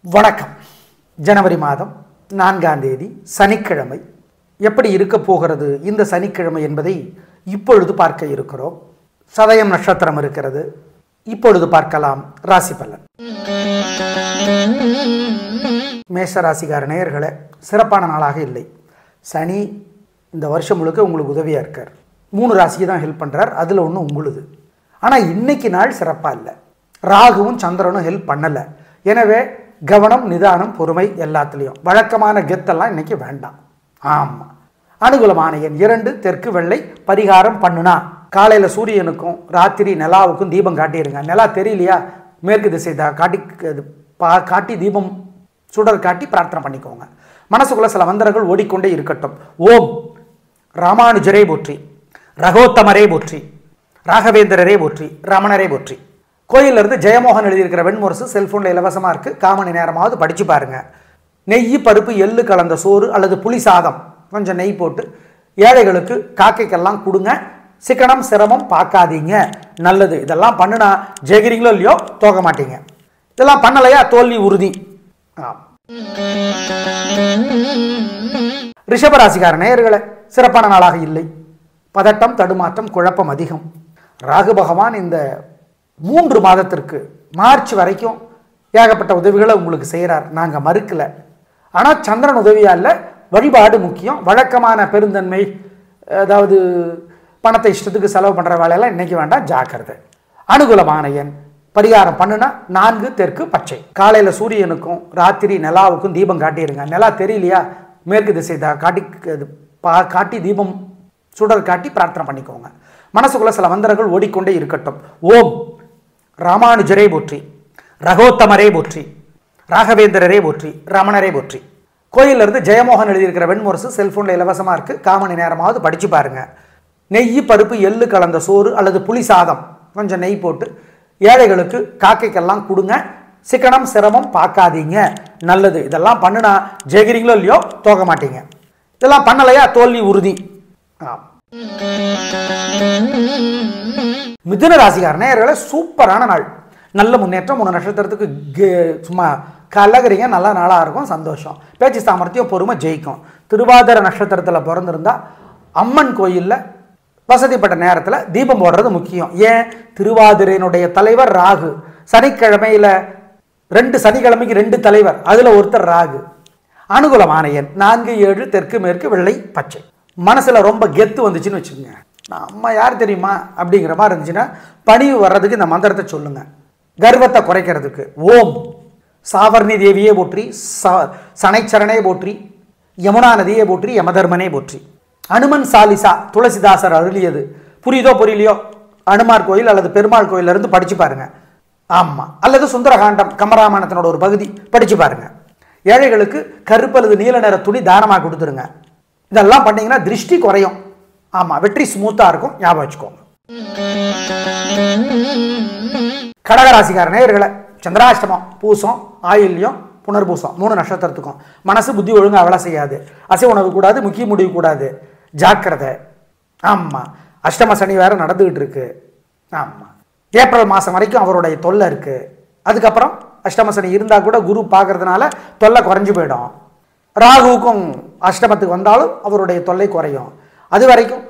வணக்கம். ஜனவரி மாதம் 4ஆம் தேதி சனிக்கிழமை. எப்படி இருக்க போகிறது இந்த சனிக்கிழமை என்பதை இப்பொழுது பார்க்க இருக்கிறோம். சதயம் நட்சத்திரம் இருக்கிறது. இப்பொழுது பார்க்கலாம் ராசி பலன். மேஷ ராசிக்கார நேயர்களே, சிறப்பான நாளாக இல்லை. சனி இந்த வருஷம் முழுக்க உங்களுக்கு உதவியாக இருக்கார். 3 ராசிக்கு தான் ஹெல்ப் பண்ணுறார். அதில் ஒன்று உங்களுது. ஆனால் இன்னைக்கு நாள் சிறப்பாக இல்லை. ராகுவும் சந்திரனும் ஹெல்ப் பண்ணலை. எனவே கவனம், நிதானம், பொறுமை எல்லாத்துலேயும். வழக்கமான கெத்தெல்லாம் இன்னைக்கு வேண்டாம். ஆமாம். அனுகூலமான எண் 2, தெற்கு வெள்ளை. பரிகாரம் பண்ணுனா காலையில் சூரியனுக்கும் ராத்திரி நிலாவுக்கும் தீபம் காட்டிடுங்க. நிலா தெரியலையா, மேற்கு திசை காட்டி தீபம் சுடர் காட்டி பிரார்த்தனை பண்ணிக்கோங்க. மனசுக்குள்ள சில மந்திரங்கள் ஓடிக்கொண்டே இருக்கட்டும். ஓம் ராமானுஜரே போற்றி, ரகோத்தமரே போற்றி, ராகவேந்திரரே போற்றி, ரமணரே போற்றி. கோயிலிருந்து ஜெயமோகன் எழுதியிருக்கிற வெண்முரசு செல்ஃபோனில் இலவசமாக இருக்குது. 1/4 மணி நேரமாவது படித்து பாருங்கள். நெய், பருப்பு, எள்ளு கலந்த சோறு அல்லது புளி சாதம் கொஞ்சம் நெய் போட்டு ஏழைகளுக்கு காக்கைக்கெல்லாம் கொடுங்க. சிக்கனம் சிரமம் பார்க்காதீங்க, நல்லது. இதெல்லாம் பண்ணுனா ஜெயிக்கிறீங்களோ இல்லையோ தோக்க மாட்டீங்க. இதெல்லாம் பண்ணலையா தோல்வி உறுதி. ரிஷபராசிக்கார நேயர்களே, சிறப்பான நாளாக இல்லை. பதட்டம், தடுமாற்றம், குழப்பம் அதிகம். ராகு பகவான் இந்த 3 மாதத்திற்கு மார்ச் வரைக்கும் ஏகப்பட்ட உதவிகளை உங்களுக்கு செய்கிறார். நாங்கள் மறுக்கலை. ஆனால் சந்திரன் உதவியாக இல்லை. வழிபாடு முக்கியம். வழக்கமான பெருந்தன்மை, அதாவது பணத்தை இஷ்டத்துக்கு செலவு பண்ணுற வேலையெல்லாம் இன்றைக்கி வேண்டாம், ஜாக்கிரதை. அனுகூலமான எண் பரிகாரம் பண்ணுனா 4, தெற்கு பச்சை. காலையில் சூரியனுக்கும் ராத்திரி நிலாவுக்கும் தீபம் காட்டிடுங்க. நிலா தெரியலையா, மேற்கு திசை காட்டி தீபம் சுடர் காட்டி பிரார்த்தனை பண்ணிக்கோங்க. மனசுக்குள்ள சில மந்திரங்கள் ஓடிக்கொண்டே இருக்கட்டும். ஓம் ராமானுஜரே போற்றி, ரகோத்தமரே போற்றி, ராகவேந்திரரே போற்றி, ரமணரே போற்றி. கோயிலிருந்து ஜெயமோகன் எழுதியிருக்கிற வெண்முரசு செல்ஃபோனில் இலவசமாக இருக்குது. 1/4 மணி நேரமாவது படித்து பாருங்கள். நெய், பருப்பு, எள்ளு கலந்த சோறு அல்லது புளி சாதம் கொஞ்சம் நெய் போட்டு ஏழைகளுக்கு காக்கைக்கெல்லாம் கொடுங்க. சிக்கனம் சிரமம் பார்க்காதீங்க, நல்லது. இதெல்லாம் பண்ணுனா ஜெயிக்கிறீங்களோ இல்லையோ தோக்க மாட்டீங்க. இதெல்லாம் பண்ணலையா தோல்வி உறுதி. மிதுன ராசிக்கார நேயர்களே, சூப்பரான நாள். நல்ல முன்னேற்றம். 3 நட்சத்திரத்துக்கு சும்மா கலகரிங்க. நல்ல நாளாக இருக்கும். சந்தோஷம். பேச்சு சாமர்த்தியம், பொறுமை ஜெயிக்கும். திருவாதிரை நட்சத்திரத்தில் பிறந்திருந்தா அம்மன் கோயிலில் வசதிப்பட்ட நேரத்தில் தீபம் போடுறது முக்கியம். ஏன், திருவாதிரையினுடைய தலைவர் ராகு. சனிக்கிழமையில் 2 சனிக்கிழமைக்கு 2 தலைவர், அதில் ஒருத்தர் ராகு. அனுகூலமான எண் 4, 7, தெற்கு மேற்கு வெள்ளை பச்சை. மனசில் ரொம்ப கெத்து வந்துச்சுன்னு வச்சுக்கோங்க, நம்ம யார் தெரியுமா அப்படிங்கிற மாதிரி இருந்துச்சுன்னா பணிவு வர்றதுக்கு இந்த மந்திரத்தை சொல்லுங்க. கர்வத்தை குறைக்கிறதுக்கு ஓம் சாவர்ணி தேவியே போற்றி, சனைச்சரனே போற்றி, யமுனா நதியே போற்றி, யமதர்மனே போற்றி. அனுமன் சாலிசா துளசிதாசர் அருளியது. புரியுதோ புரியலையோ அனுமார் கோயில் அல்லது பெருமாள் கோயிலிருந்து படிச்சு பாருங்க. ஆமாம். அல்லது சுந்தரகாண்டம் கமராமாயணத்தினோட ஒரு பகுதி படிச்சு பாருங்க. ஏழைகளுக்கு கருப்பு அல்லது நீல நிற துணி தானமாக கொடுத்துருங்க. இதெல்லாம் பண்ணீங்கன்னா திருஷ்டி குறையும். ஆமாம், வெற்றி ஸ்மூத்தாக இருக்கும். ஞாபகம் வச்சுக்கோங்க. கடகராசிக்கார நேயர்களே, சந்திராஷ்டமம், பூசம், ஆயில்யம், புனர்பூசம் 3 நட்சத்திரத்துக்கும் மனசு புத்தி ஒழுங்காக வேலை செய்யாது. அசை உணவு கூடாது, முக்கிய முடிவு கூடாது, ஜாக்கிரதை. ஆமாம். அஷ்டம சனி வேறு நடந்துகிட்டு இருக்கு. ஆமாம். ஏப்ரல் மாதம் வரைக்கும் அவருடைய தொல்லை இருக்குது. அதுக்கப்புறம் அஷ்டம சனி இருந்தால் கூட குரு பார்க்கறதுனால தொல்லை குறைஞ்சி போயிடும். ராகுவுக்கும் அஷ்டமத்துக்கு வந்தாலும் அவருடைய தொல்லை குறையும். அது வரைக்கும்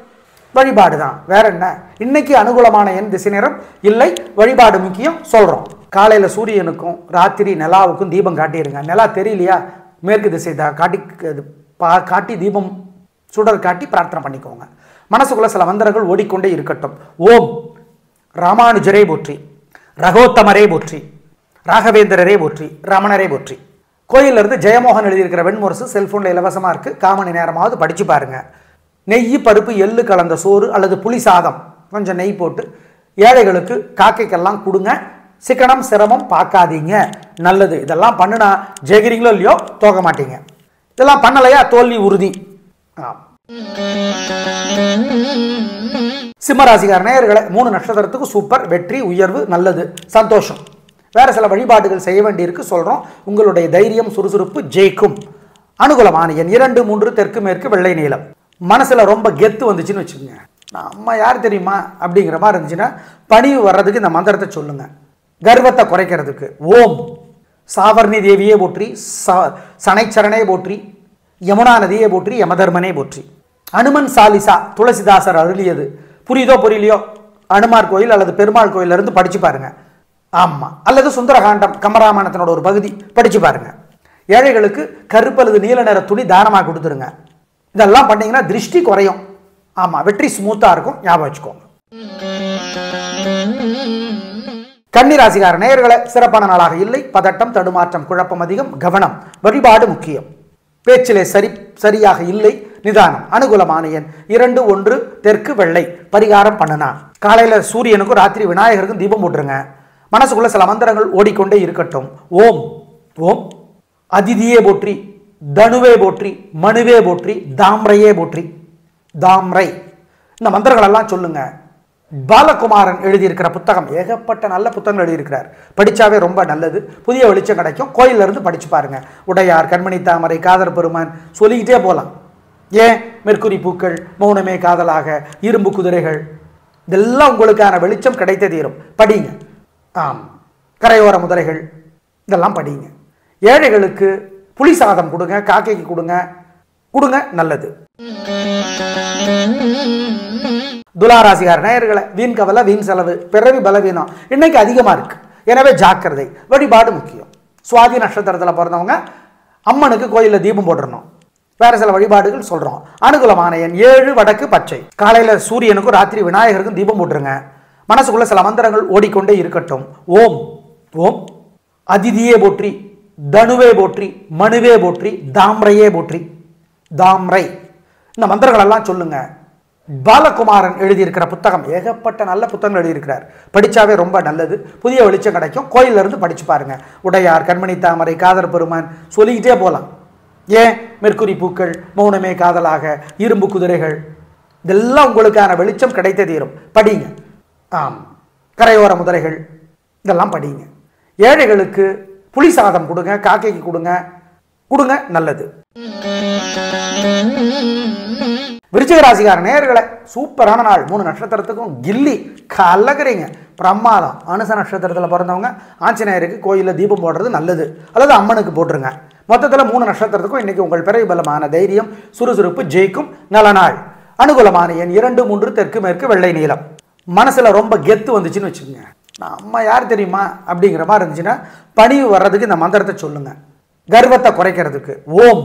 வழிபாடு தான், வேற என்ன. இன்னைக்கு அனுகூலமான எண் திசை நேரம் இல்லை, வழிபாடு முக்கியம். சொல்கிறோம். காலையில் சூரியனுக்கும் ராத்திரி நிலாவுக்கும் தீபம் காட்டிடுங்க. நிலா தெரியலையா, மேற்கு திசை காட்டி தீபம் சுடர் காட்டி பிரார்த்தனை பண்ணிக்கோங்க. மனசுக்குள்ள சில மந்திரங்கள் ஓடிக்கொண்டே இருக்கட்டும். ஓம் ராமானுஜரே போற்றி, ரகோத்தமரே போற்றி, ராகவேந்திரரே போற்றி, ரமணரே போற்றி. கோயிலிருந்து ஜெயமோகன் எழுதியிருக்கிற வெண்முரசு செல்ஃபோனில் இலவசமாக இருக்குது. 1/4 மணி நேரமாவது படித்து பாருங்கள். நெய், பருப்பு, எள்ளு கலந்த சோறு அல்லது புளி சாதம் கொஞ்சம் நெய் போட்டு ஏழைகளுக்கு காக்கைக்கெல்லாம் கொடுங்க. சிக்கனம் சிரமம் பார்க்காதீங்க, நல்லது. இதெல்லாம் பண்ணுனா ஜெயிக்கிறீங்களோ இல்லையோ தோக்க மாட்டீங்க. இதெல்லாம் பண்ணலையா தோல்வி உறுதி. சிம்மராசிக்கார நேயர்களே, 3 நட்சத்திரத்துக்கு சூப்பர். வெற்றி, உயர்வு, நல்லது, சந்தோஷம். வேறு சில வழிபாடுகள் செய்ய வேண்டியிருக்கு, சொல்கிறோம். உங்களுடைய தைரியம், சுறுசுறுப்பு ஜெயிக்கும். அனுகூலமான எண் 2, 3, தெற்கு மேற்கு வெள்ளை நீளம். மனசில் ரொம்ப கெத்து வந்துச்சுன்னு வச்சுக்கோங்க, நம்ம யார் தெரியுமா அப்படிங்கிற மாதிரி இருந்துச்சுன்னா பணிவு வர்றதுக்கு இந்த மந்திரத்தை சொல்லுங்கள். கர்வத்தை குறைக்கிறதுக்கு ஓம் சாவர்ணி தேவியே போற்றி, சனைச்சரனே போற்றி, யமுனா நதியே போற்றி, யமதர்மனே போற்றி. அனுமன் சாலிசா துளசிதாசர் அருளியது. புரியுதோ புரியலையோ, அனுமார் கோயில் அல்லது பெருமாள் கோயில இருந்து படிச்சு பாருங்க. ஆமா, அல்லது சுந்தரகாண்டம் கம்பராமாயணத்தினோட ஒரு பகுதி படிச்சு பாருங்க. ஏழைகளுக்கு கருப்பு அல்லது நீல நிற துணி தானமாக கொடுத்துருங்க. இதெல்லாம் பண்ணீங்கன்னா திருஷ்டி குறையும். ஆமா, வெற்றி ஸ்மூத்தா இருக்கும். ஞாபகம் வச்சுக்கோங்க. கன்னிராசிக்கார நேயர்களே, சிறப்பான நாளாக இல்லை. பதட்டம், தடுமாற்றம், குழப்பம் அதிகம். கவனம், வழிபாடு முக்கியம். பேச்சிலே சரியாக இல்லை. நிதானம். அனுகூலமான எண் 2, 1 தெற்கு வெள்ளை. பரிகாரம் பண்ணுனா காலையில சூரியனுக்கும் ராத்திரி விநாயகருக்கும் தீபம் போட்டுருங்க. மனசுக்குள்ள சில மந்திரங்கள் ஓடிக்கொண்டே இருக்கட்டும். ஓம் ஓம் அதிதியே போற்றி, தனுவே போற்றி, மனுவே போற்றி, தாம்ரையே போற்றி. தாம்ரை இந்த மந்திரங்கள் எல்லாம் சொல்லுங்க. பாலகுமாரன் எழுதியிருக்கிற புத்தகம், ஏகப்பட்ட நல்ல புத்தகங்கள் எழுதியிருக்கிறார். படிச்சாவே ரொம்ப நல்லது. புதிய வெளிச்சம் கிடைக்கும். கோயில்ல இருந்து படிச்சு பாருங்க. உடையார், கண்மணி தாமரை, காதர் பெருமான் சொல்லிக்கிட்டே போலாம். ஏன் மெர்க்குரி பூக்கள், மௌனமே காதலாக, இரும்பு குதிரைகள், இதெல்லாம் உங்களுக்கான வெளிச்சம் கிடைத்தே தீரும். படிங்க. ஆம், கரையோர முதலைகள், இதெல்லாம் படிங்க. ஏழைகளுக்கு புளி சாதம் கொடுங்க, காக்கைக்கு கொடுங்க. நல்லது. துலாராசிகார நேயர்களை, வீண் கவலை, வீண் செலவு, பிறவி பலவீனம் இன்னைக்கு அதிகமா இருக்கு. எனவே ஜாக்கிரதை. வழிபாடு முக்கியம். சுவாதி நட்சத்திரத்தில் பிறந்தவங்க அம்மனுக்கு கோயில்ல தீபம் போட்டுறணும். வேற சில வழிபாடுகள் சொல்றோம். அனுகூலமான எண் 7 வடக்கு பச்சை. காலையில சூரியனுக்கும் ராத்திரி விநாயகருக்கும் தீபம் போட்டுருங்க. மனசுக்குள்ள சில மந்திரங்கள் ஓடிக்கொண்டே இருக்கட்டும். ஓம் ஓம் அதிதியே போற்றி, தனுவே போற்றி, மனுவே போற்றி, தாம்ரையே போற்றி. தாம்ரை இந்த மந்திரங்கள் எல்லாம் சொல்லுங்க. பாலகுமாரன் எழுதியிருக்கிற புத்தகம், ஏகப்பட்ட நல்ல புத்தகங்கள் எழுதியிருக்கிறார். படிச்சாவே ரொம்ப நல்லது. புதிய வெளிச்சம் கிடைக்கும். கோயில்ல இருந்து படிச்சு பாருங்க. உடையார், கண்மணி தாமரை, காதர் பெருமான் சொல்லிக்கிட்டே போலாம். ஏன் மெர்க்குரி பூக்கள், மௌனமே காதலாக, இரும்பு குதிரைகள், இதெல்லாம் உங்களுக்கான வெளிச்சம் கிடைத்தே தீரும். படிங்க. ஆம், கரையோர முதலைகள், இதெல்லாம் படிங்க. ஏழைகளுக்கு புளி சாதம் கொடுங்க, காக்கைக்கு கொடுங்க. நல்லது. விருச்சிக ராசிக்கார நேயர்களை, சூப்பரான நாள். 3 நட்சத்திரத்துக்கும் கில்லி கலக்குறீங்க. பிரமாதம். அனுச நட்சத்திரத்தில் பிறந்தவங்க ஆஞ்சநேயருக்கு கோயிலில் தீபம் போடுறது நல்லது, அல்லது அம்மனுக்கு போட்டுருங்க. மொத்தத்தில் 3 நட்சத்திரத்துக்கும் இன்னைக்கு உங்கள் பிறவி பலமான தைரியம், சுறுசுறுப்பு ஜெயிக்கும். நல்ல நாள். அனுகூலமான எண் 2, 3 தெற்கு மேற்கு வெள்ளை நீளம். மனசுல ரொம்ப கெத்து வந்துச்சுன்னு வச்சுக்கோங்க, நம்ம யார் தெரியுமா அப்படிங்கிற மாதிரி இருந்துச்சுன்னா பணிவு வர்றதுக்கு இந்த மந்திரத்தை சொல்லுங்க. கர்வத்தை குறைக்கிறதுக்கு ஓம்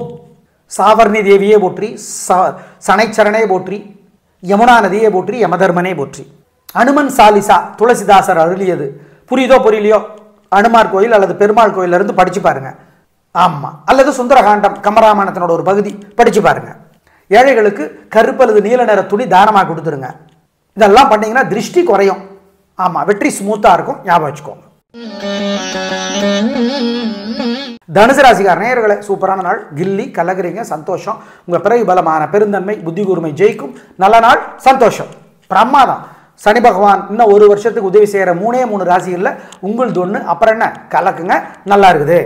சாவர்ணி தேவியே போற்றி, சனைச்சரனே போற்றி, யமுனா நதியே போற்றி, யமதர்மனே போற்றி. அனுமன் சாலிசா துளசிதாசர் அருளியது. புரியுதோ புரியலையோ, அனுமார் கோயில் அல்லது பெருமாள் கோயில இருந்து படிச்சு பாருங்க. ஆமா, அல்லது சுந்தரகாண்டம் கம்பராமாயணத்தினோட ஒரு பகுதி படிச்சு பாருங்க. ஏழைகளுக்கு கருப்பு அல்லது நீல நிற துணி தானமாக கொடுத்துருங்க. இதெல்லாம் பண்ணீங்கன்னா திருஷ்டி குறையும். ஆமா, வெற்றி ஸ்மூத்தா இருக்கும். ஞாபகம் வச்சுக்கோங்க. தனுசு ராசிக்கார நேயர்களே, சூப்பரான நாள். கில்லி கலகுறீங்க. சந்தோஷம். உங்க பிறவி பலமான பெருந்தன்மை, புத்தி கூர்மை ஜெயிக்கும். நல்ல நாள். சந்தோஷம். பிரமாதம். சனி பகவான் இன்னும் 1 வருஷத்துக்கு உதவி செய்யற 3 ராசிகள்ல உங்களுது ஒண்ணு. அப்புறம் என்ன, கலக்குங்க. நல்லா இருக்குது.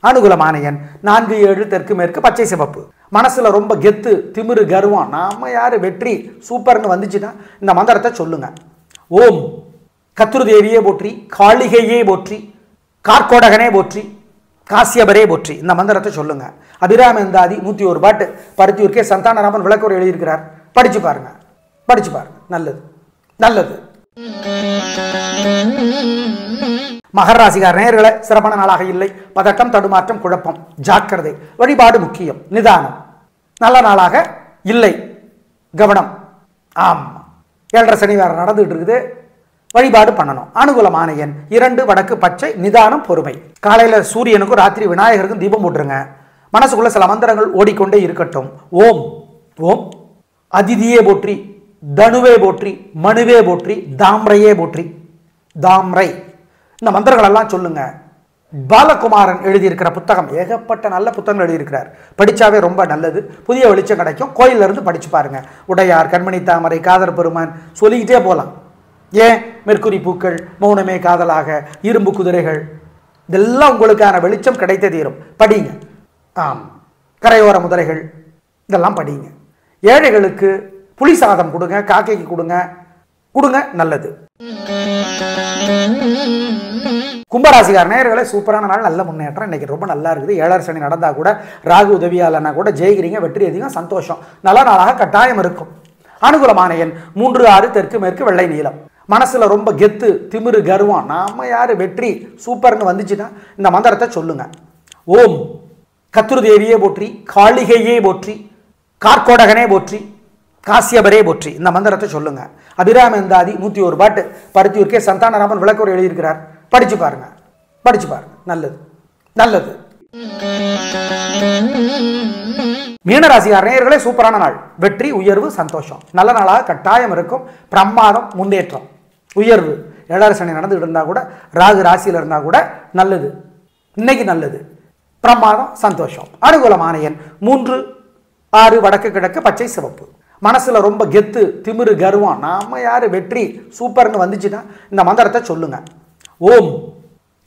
அனுகூலமான எண் 4, 7 தெற்கு மேற்கு பச்சை சிவப்பு. மனசுல ரொம்ப கெத்து, திமிரு, கர்வம், நாம யாரு, வெற்றி சூப்பர்னு வந்துச்சுன்னா இந்த மந்திரத்தை சொல்லுங்க. ஓம் கத்ருதேவியே போற்றி, காளிகையே போற்றி, கார்கோடகனே போற்றி, காசியபரே போற்றி. இந்த மந்திரத்தை சொல்லுங்க. அபிராமந்தாதி 101 பாட்டு. பருத்தியூர்க்கே சந்தானராமன் விளக்குரை எழுதியிருக்கிறார். படிச்சு பாருங்க. நல்லது. மகர ராசிக்கார நேயர்களே, சிறப்பான நாளாக இல்லை. பதட்டம், தடுமாற்றம், குழப்பம், ஜாக்கிரதை. வழிபாடு முக்கியம். நிதானம். நல்ல நாளாக இல்லை. கவனம். ஆமா, 7.5 சனி வேற நடந்துட்டு இருக்குது. வழிபாடு பண்ணணும். அனுகூலமான எண் 2 வடக்கு பச்சை. நிதானம், பொறுமை. காலையில சூரியனுக்கும் ராத்திரி விநாயகருக்கும் தீபம் போட்டுருங்க. மனசுக்குள்ள சில மந்திரங்கள் ஓடிக்கொண்டே இருக்கட்டும். ஓம் ஓம் அதிதியே போற்றி, தனுவே போற்றி, மனுவே போற்றி, தாம்ரையே போற்றி. தாம்ரை இந்த மந்திரங்கள் எல்லாம் சொல்லுங்க. பாலகுமாரன் எழுதியிருக்கிற புத்தகம், ஏகப்பட்ட நல்ல புத்தகங்கள் எழுதியிருக்கிறார். படிச்சாவே ரொம்ப நல்லது. புதிய வெளிச்சம் கிடைக்கும். கோயில்ல இருந்து படிச்சு பாருங்க. உடையார், கண்மணி தாமரை, காதர் பெருமான் சொல்லிக்கிட்டே போலாம். ஏன் மெர்க்குரி பூக்கள், மௌனமே காதலாக, இரும்பு குதிரைகள், இதெல்லாம் உங்களுக்கான வெளிச்சம் கிடைத்தே தீரும். படிங்க. ஆம், கரையோர முதலைகள், இதெல்லாம் படிங்க. ஏழைகளுக்கு புளி சாதம் கொடுங்க, காக்கைக்கு கொடுங்க. நல்லது. கும்பராசிக்கார நேயர்களே சூப்பரான நாள், நல்ல முன்னேற்றம். இன்னைக்கு ரொம்ப நல்லா இருக்குது. ஏழரை சனி நடந்தா கூட, ராகு உதவியாலனா கூட ஜெயிக்கிறீங்க, வெற்றி அதிகம், சந்தோஷம். நல்ல நாளாக கட்டாயம் இருக்கும். அனுகூலமான எண் 3, 6, தெற்கு மேற்கு, வெள்ளை நீலம். மனசுல ரொம்ப கெத்து, திமிரு, கர்வம், நாம யாரு, வெற்றி சூப்பர்னு வந்துச்சுன்னா இந்த மந்திரத்தை சொல்லுங்க. ஓம் கத்ருதேவியே போற்றி, காளிகையே போற்றி, கார்கோடகனே போற்றி, காசியபரே போற்றி. இந்த மந்திரத்தை சொல்லுங்க. அபிராமந்தாதி 101 பாட்டு பருத்தியூர்க்கே சந்தானராமன் விளக்குரை எழுதியிருக்கிறார். படிச்சு பாருங்க, படிச்சு பாருங்க. நல்லது, நல்லது. மீனராசிக்கார நேயர்களே சூப்பரான நாள், வெற்றி, உயர்வு, சந்தோஷம். நல்ல நாளாக கட்டாயம் இருக்கும். பிரமாதம், முன்னேற்றம், உயர்வு. ஏழரை சனி நடந்துகிட்டு இருந்தா கூட, ராகு ராசியில் இருந்தா கூட நல்லது. இன்னைக்கு நல்லது, பிரமாதம், சந்தோஷம். அனுகூலமான எண் 3, 6, வடக்கு கிழக்கு, பச்சை சிவப்பு. மனசுல ரொம்ப கெத்து, திமிரு, கர்வம், நாம யாரு, வெற்றி சூப்பர்னு வந்துச்சுன்னா இந்த மந்திரத்தை சொல்லுங்க. ஓம்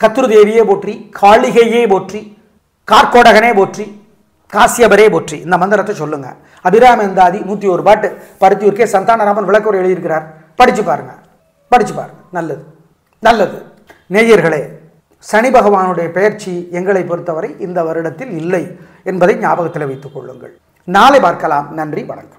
கத்ருதேவியே போற்றி, காளிகையே போற்றி, கார்கோடகனே போற்றி, காசியபரே போற்றி. இந்த மந்திரத்தை சொல்லுங்க. அபிராமந்தாதி 101 பாட்டு பருத்தியூர்க்கே சந்தானராமன் விளக்குரை எழுதியிருக்கிறார். படிச்சு பாருங்க, படிச்சு பாருங்க. நல்லது, நல்லது. நேயர்களே, சனி பகவானுடைய பெயர்ச்சி எங்களை பொறுத்தவரை இந்த வருடத்தில் இல்லை என்பதை ஞாபகத்தில் வைத்துக் கொள்ளுங்கள். நாளை பார்க்கலாம். நன்றி, வணக்கம்.